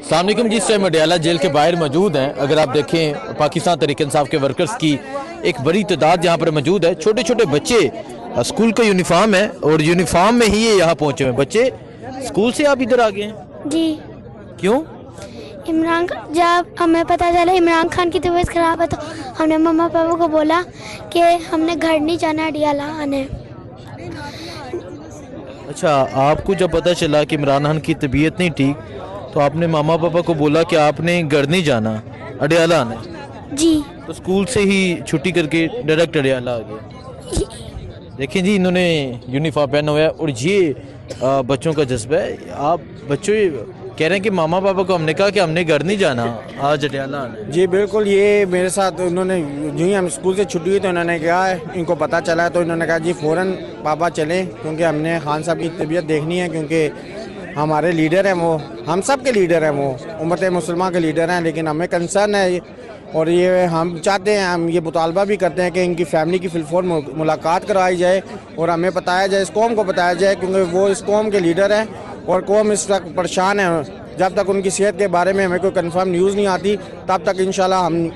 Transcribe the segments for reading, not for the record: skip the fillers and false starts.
السلام علیکم جی، اس time Adiala jail کے باہر موجود ہیں. اگر آپ دیکھیں پاکستان تحریک انصاف کے ورکرز کی ایک بڑی تعداد یہاں پر موجود ہے. چھوٹے چھوٹے بچے، اسکول کا یونیفارم ہے اور یونیفارم میں ہی یہ یہاں پہنچے ہوئے. بچے اسکول سے آپ ادھر آ گئے ہیں؟ جی. کیوں؟ عمران جب ہمیں پتہ چلا عمران خان کی طبیعت خراب ہے تو ہم نے مما پاپا کو بولا کہ ہم نے گھر نہیں جانا، اڈیالہ آنے. اچھا، آپ کو جب پتہ چلا کہ عمران خان کی طبیعت نہیں ٹھیک تو آپ نے ماما پاپا کو بولا کہ آپ نے گھر نہیں جانا، اڈیالہ آنا ہے؟ جی. تو اسکول سے ہی چھٹی کر کے ڈائریکٹ اڈیالہ آ گئے. دیکھیں جی، انہوں نے یونیفارم پہنا ہوا ہے اور یہ بچوں کا جذبہ ہے. آپ بچوں کہہ رہے ہیں کہ ماما پاپا کو ہم نے کہا کہ ہم نے گھر نہیں جانا، آج اڈیالہ آنا ہے. جی بالکل، یہ میرے ساتھ انہوں نے جو ہی ہم اسکول سے چھٹی ہوئی تو انہوں نے کہا ہے، ان کو پتہ چلا ہے تو انہوں نے کہا جی فوراً پاپا چلیں، کیونکہ ہم نے خان صاحب کی طبیعت دیکھنی ہے، کیونکہ ہمارے لیڈر ہیں، وہ ہم سب کے لیڈر ہیں، وہ امت مسلمہ کے لیڈر ہیں. لیکن ہمیں کنسرن ہے اور یہ ہم چاہتے ہیں، ہم یہ مطالبہ بھی کرتے ہیں کہ ان کی فیملی کی فل فور ملاقات کرائی جائے اور ہمیں بتایا جائے، اس قوم کو بتایا جائے، کیونکہ وہ اس قوم کے لیڈر ہیں اور قوم اس وقت پریشان ہے. جب تک ان کی صحت کے بارے میں ہمیں کوئی کنفرم نیوز نہیں آتی تب تک انشاءاللہ ہم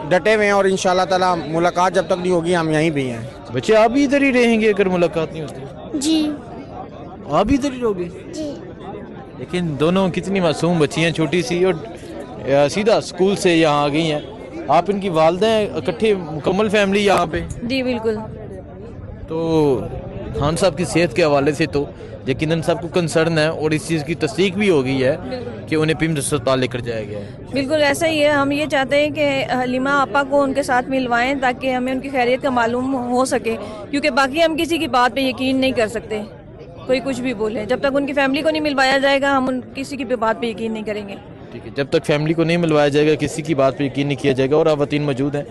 ڈٹے ہوئے ہیں اور انشاءاللہ تعالیٰ ملاقات جب تک نہیں ہوگی ہم یہیں بھی ہیں. بچے آپ بھی ادھر ہی رہیں گے اگر ملاقات نہیں ہوتی؟ جی. آپ بھی ادھر ہی رہو گے؟ جی. لیکن دونوں کتنی معصوم بچی ہیں، چھوٹی سی، اور سیدھا اسکول سے یہاں آ گئی ہیں. آپ ان کی والدہ ہیں، اکٹھے مکمل فیملی یہاں پہ؟ جی بالکل. تو خان صاحب کی صحت کے حوالے سے تو یقیناً سب کو کنسرن ہے اور اس چیز کی تصدیق بھی ہو گئی ہے کہ انہیں پیمز اسپتال لے کر جایا گیا ہے. بالکل ایسا ہی ہے. ہم یہ چاہتے ہیں کہ حلیمہ آپا کو ان کے ساتھ ملوائیں تاکہ ہمیں ان کی خیریت کا معلوم ہو سکے، کیونکہ باقی ہم کسی کی بات پہ یقین نہیں کر سکتے، کوئی کچھ بھی بولے. جب تک ان کی فیملی کو نہیں ملوایا جائے گا ہم کسی کی بات پہ یقین نہیں کریں گے. ٹھیک ہے، جب تک فیملی کو نہیں ملوایا جائے گا کسی کی بات پہ یقین نہیں کیا جائے گا. اور خواتین موجود ہیں.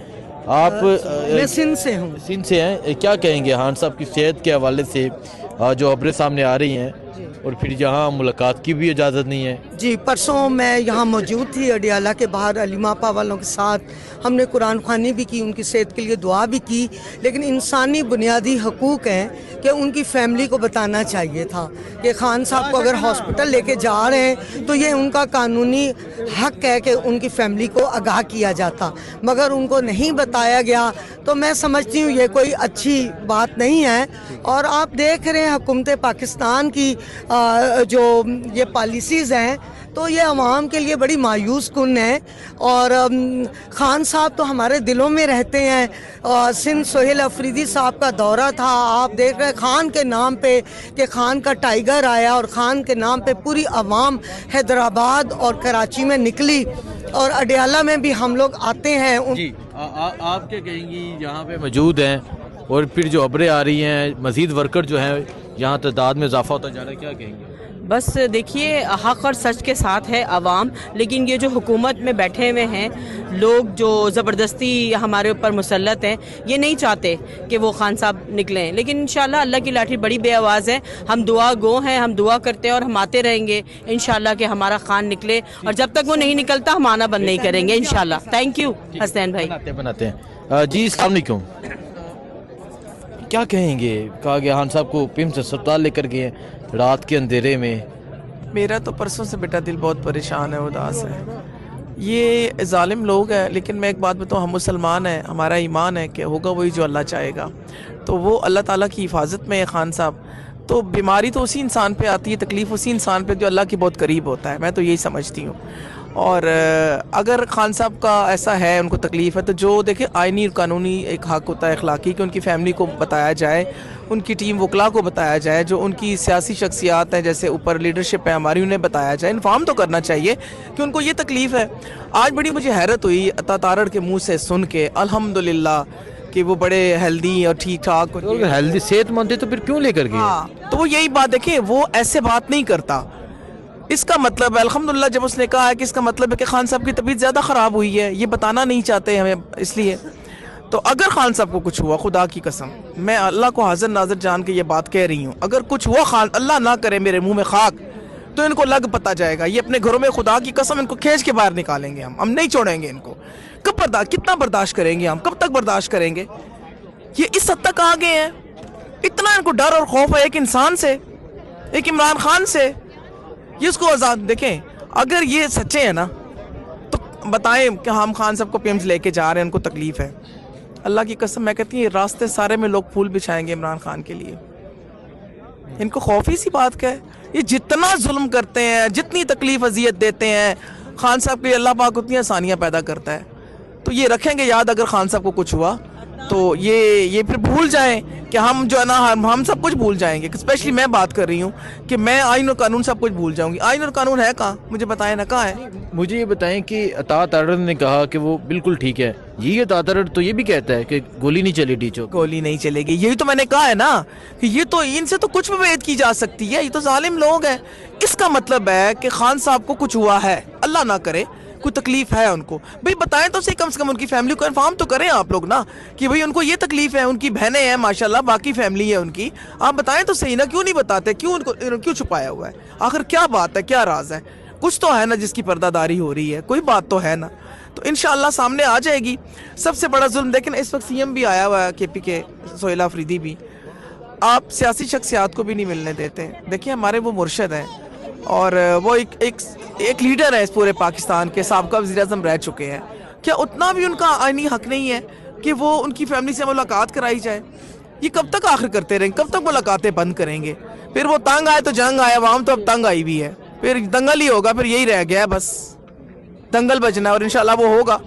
آپ میں سندھ سے ہوں. سندھ سے ہیں. کیا کہیں گے خان صاحب کی صحت کے حوالے سے جو خبریں سامنے آ رہی ہیں اور پھر یہاں ملاقات کی بھی اجازت نہیں ہے؟ جی پرسوں میں یہاں موجود تھی اڈیالہ کے باہر حلیمہ آپا والوں کے ساتھ. ہم نے قرآن خوانی بھی کی، ان کی صحت کے لیے دعا بھی کی، لیکن انسانی بنیادی حقوق ہیں کہ ان کی فیملی کو بتانا چاہیے تھا کہ خان صاحب کو اگر ہاسپٹل لے کے جا رہے ہیں تو یہ ان کا قانونی حق ہے کہ ان کی فیملی کو آگاہ کیا جاتا، مگر ان کو نہیں بتایا گیا. تو میں سمجھتی ہوں یہ کوئی اچھی بات نہیں ہے. اور آپ دیکھ رہے ہیں حکومت پاکستان کی جو یہ پالیسیز ہیں تو یہ عوام کے لیے بڑی مایوس کن ہے. اور خان صاحب تو ہمارے دلوں میں رہتے ہیں. سندھ سہیل افریدی صاحب کا دورہ تھا، آپ دیکھ رہے ہیں خان کے نام پہ کہ خان کا ٹائیگر آیا اور خان کے نام پہ پوری عوام حیدرآباد اور کراچی میں نکلی اور اڈیالہ میں بھی ہم لوگ آتے ہیں. جی آپ کیا کہیں گی؟ یہاں پہ موجود ہیں اور پھر جو خبریں آ رہی ہیں مزید ورکر جو ہیں یہاں تعداد میں اضافہ ہوتا جا رہا ہے، کیا کہیں گے؟ بس دیکھیے، حق اور سچ کے ساتھ ہے عوام، لیکن یہ جو حکومت میں بیٹھے ہوئے ہیں لوگ جو زبردستی ہمارے اوپر مسلط ہیں، یہ نہیں چاہتے کہ وہ خان صاحب نکلیں. لیکن انشاءاللہ اللہ کی لاٹھی بڑی بے آواز ہے. ہم دعا گو ہیں، ہم دعا کرتے ہیں اور ہم آتے رہیں گے انشاءاللہ کہ ہمارا خان نکلے، اور جب تک وہ نہیں نکلتا ہم آنا بند نہیں کریں گے انشاءاللہ. تھینک یو حسین بھائی. بناتے ہیں. جی السلام علیکم. کیا کہیں گے؟ کہا گیا خان صاحب کو پیمز اسپتال لے کر گئے رات کے اندھیرے میں. میرا تو پرسوں سے بیٹا دل بہت پریشان ہے، اداس ہے. یہ ظالم لوگ ہیں، لیکن میں ایک بات بتاؤں، ہم مسلمان ہیں، ہمارا ایمان ہے کہ ہوگا وہی جو اللہ چاہے گا. تو وہ اللہ تعالیٰ کی حفاظت میں ہے خان صاحب. تو بیماری تو اسی انسان پہ آتی ہے، تکلیف اسی انسان پہ جو اللہ کے بہت قریب ہوتا ہے. میں تو یہی سمجھتی ہوں. اور اگر خان صاحب کا ایسا ہے، ان کو تکلیف ہے، تو جو دیکھیں آئینی اور قانونی ایک حق ہوتا ہے اخلاقی کہ ان کی فیملی کو بتایا جائے، ان کی ٹیم وکلا کو بتایا جائے، جو ان کی سیاسی شخصیات ہیں جیسے اوپر لیڈرشپ ہے ہماری، انہیں بتایا جائے. انفارم تو کرنا چاہیے کہ ان کو یہ تکلیف ہے. آج بڑی مجھے حیرت ہوئی عطا تارڑ کے منہ سے سن کے، الحمدللہ کہ وہ بڑے ہیلدی اور ٹھیک ٹھاک، ہیلدی صحت مند ہے تو پھر کیوں لے کر گئے؟ ہاں تو وہ یہی بات دیکھیں، وہ ایسے بات نہیں کرتا. اس کا مطلب ہے الحمدللہ جب اس نے کہا ہے کہ اس کا مطلب ہے کہ خان صاحب کی طبیعت زیادہ خراب ہوئی ہے، یہ بتانا نہیں چاہتے ہمیں اس لیے. تو اگر خان صاحب کو کچھ ہوا، خدا کی قسم میں اللہ کو حاضر ناظر جان کے یہ بات کہہ رہی ہوں، اگر کچھ ہوا خان، اللہ نہ کرے میرے منہ میں خاک، تو ان کو لگ پتہ جائے گا. یہ اپنے گھروں میں خدا کی قسم ان کو کھینچ کے باہر نکالیں گے. ہم نہیں چھوڑیں گے ان کو. کتنا برداشت کریں گے ہم؟ کب تک برداشت کریں گے؟ یہ اس حد تک آ گئے ہیں. اتنا ان کو ڈر اور خوف ہے ایک انسان سے، ایک عمران خان سے. یہ اس کو آزاد دیکھیں، اگر یہ سچے ہیں نا تو بتائیں کہ ہم خان صاحب کو پی ایم لے کے جا رہے ہیں, ان کو تکلیف ہے. اللہ کی قسم میں کہتی ہوں یہ راستے سارے میں لوگ پھول بچھائیں گے عمران خان کے لیے. ان کو خوف ہی سی بات کا ہے. یہ جتنا ظلم کرتے ہیں, جتنی تکلیف اذیت دیتے ہیں خان صاحب کے, اللہ پاک اتنی آسانیاں پیدا کرتا ہے. تو یہ رکھیں گے یاد, اگر خان صاحب کو کچھ ہوا تو یہ پھر بھول جائیں کہ ہم جو ہے نا ہم سب کچھ بھول جائیں گے. اسپیشلی میں بات کر رہی ہوں کہ میں آئین اور قانون سب کچھ بھول جاؤں گی. آئین اور قانون ہے کہاں, مجھے بتائیں نا کہاں ہے. مجھے یہ بتائیں کہ اطاعت ارد نے کہا کہ وہ بالکل ٹھیک ہے, یہ اطاعت ارد تو یہ بھی کہتا ہے کہ گولی نہیں چلی ٹیچر, گولی نہیں چلے گی. یہی تو میں نے کہا ہے نا کہ یہ تو ان سے تو کچھ بھی وید کی جا سکتی ہے. یہ تو ظالم لوگ ہیں. اس کا مطلب ہے کہ خان صاحب کو کچھ ہوا ہے, اللہ نہ کرے کوئی تکلیف ہے ان کو, بھئی بتائیں تو صحیح, کم سے کم ان کی فیملی کو انفارم تو کریں آپ لوگ نا کہ بھئی ان کو یہ تکلیف ہے. ان کی بہنیں ہیں ماشاءاللہ, باقی فیملی ہے ان کی, آپ بتائیں تو صحیح نا. کیوں نہیں بتاتے, کیوں چھپایا ہوا ہے؟ آخر کیا بات ہے, کیا راز ہے؟ کچھ تو ہے نا جس کی پردہ داری ہو رہی ہے, کوئی بات تو ہے نا. تو انشاءاللہ سامنے آ جائے گی. سب سے بڑا ظلم دیکھیں اس وقت سی ایم بھی آیا ہوا ہے, کے پی کے سہیل آفریدی بھی. آپ سیاسی شخصیات کو بھی نہیں ملنے دیتے. دیکھیں ہمارے وہ مرشد ہیں اور وہ ایک لیڈر ہے اس پورے پاکستان کے, سابقہ وزیر اعظم رہ چکے ہیں. کیا اتنا بھی ان کا آئینی حق نہیں ہے کہ وہ ان کی فیملی سے ملاقات کرائی جائے؟ یہ کب تک آخر کرتے رہیں, کب تک ملاقاتیں بند کریں گے؟ پھر وہ تنگ آئے تو جنگ آئے, عوام تو اب تنگ آئی بھی ہے, پھر دنگل ہی ہوگا, پھر یہی رہ گیا ہے بس, دنگل بجنا ہے. اور انشاءاللہ وہ ہوگا.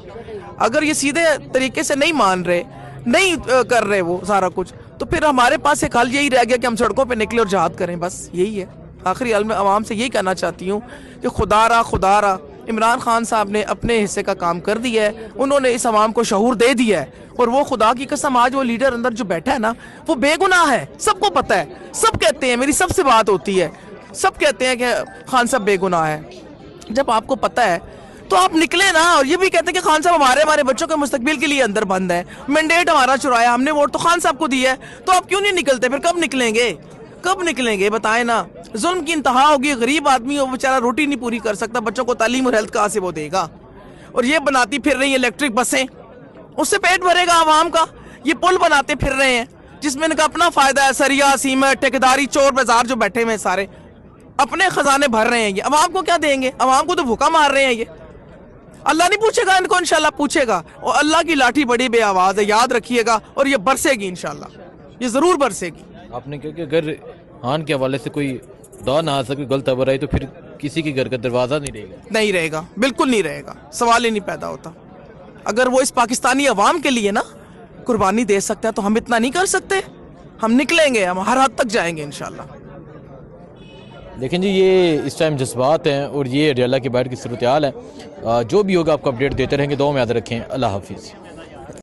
اگر یہ سیدھے طریقے سے نہیں مان رہے, نہیں کر رہے وہ سارا کچھ, تو پھر ہمارے پاس ایک حل یہی رہ گیا کہ ہم سڑکوں پہ نکلے اور جہاد کریں, بس یہی ہے. آخری حل میں عوام سے یہی کہنا چاہتی ہوں کہ خدا را عمران خان صاحب نے اپنے حصے کا کام کر دیا ہے. انہوں نے اس عوام کو شعور دے دیا ہے, اور وہ خدا کی قسم آج وہ لیڈر اندر جو بیٹھا ہے نا وہ بے گناہ ہے. سب کو پتہ ہے, سب کہتے ہیں, میری سب سے بات ہوتی ہے, سب کہتے ہیں کہ خان صاحب بے گناہ ہے. جب آپ کو پتہ ہے تو آپ نکلے نا. اور یہ بھی کہتے ہیں کہ خان صاحب ہمارے بچوں کے مستقبل کے لیے اندر بند ہے, مینڈیٹ ہمارا چرایا, ہم نے ووٹ تو خان صاحب کو دیا ہے, تو آپ کیوں نہیں نکلتے؟ پھر کب نکلیں گے, کب نکلیں گے بتائیں نا. ظلم کی انتہا ہوگی. غریب آدمی وہ بیچارہ روٹی نہیں پوری کر سکتا, بچوں کو تعلیم اور ہیلتھ کہاں سے وہ دے گا؟ اور یہ بناتی پھر رہی ہیں الیکٹرک بسیں, اس سے پیٹ بھرے گا عوام کا. یہ پل بناتے پھر رہے ہیں جس میں ان کا اپنا فائدہ ہے. سریا, سیمنٹ, ٹھیکیداری, چور بازار جو بیٹھے ہوئے سارے اپنے خزانے بھر رہے ہیں. یہ عوام کو کیا دیں گے؟ عوام کو تو بھوکا مار رہے ہیں. یہ اللہ نہیں پوچھے گا ان کو, انشاءاللہ پوچھے گا. اور اللہ کی لاٹھی بڑی بے آواز ہے, یاد رکھیے گا. اور یہ برسے گی انشاءاللہ, یہ ضرور برسے گی. آپ نے کہا کہ اگر خان کے حوالے سے کوئی دعا نہ آ سکے, غلط خبر آئی, تو پھر کسی کے گھر کا دروازہ نہیں رہے گا. نہیں رہے گا, بالکل نہیں رہے گا, سوال ہی نہیں پیدا ہوتا. اگر وہ اس پاکستانی عوام کے لیے نا قربانی دے سکتا ہے تو ہم اتنا نہیں کر سکتے؟ ہم نکلیں گے, ہم ہر حد تک جائیں گے انشاءاللہ. دیکھیں جی, یہ اس ٹائم جذبات ہیں اور یہ اڈیالہ کے باہر کی صورتحال ہے. جو بھی ہوگا آپ کو اپڈیٹ دیتے رہیں گے. دعاؤں میں یاد رکھیں. اللہ حافظ.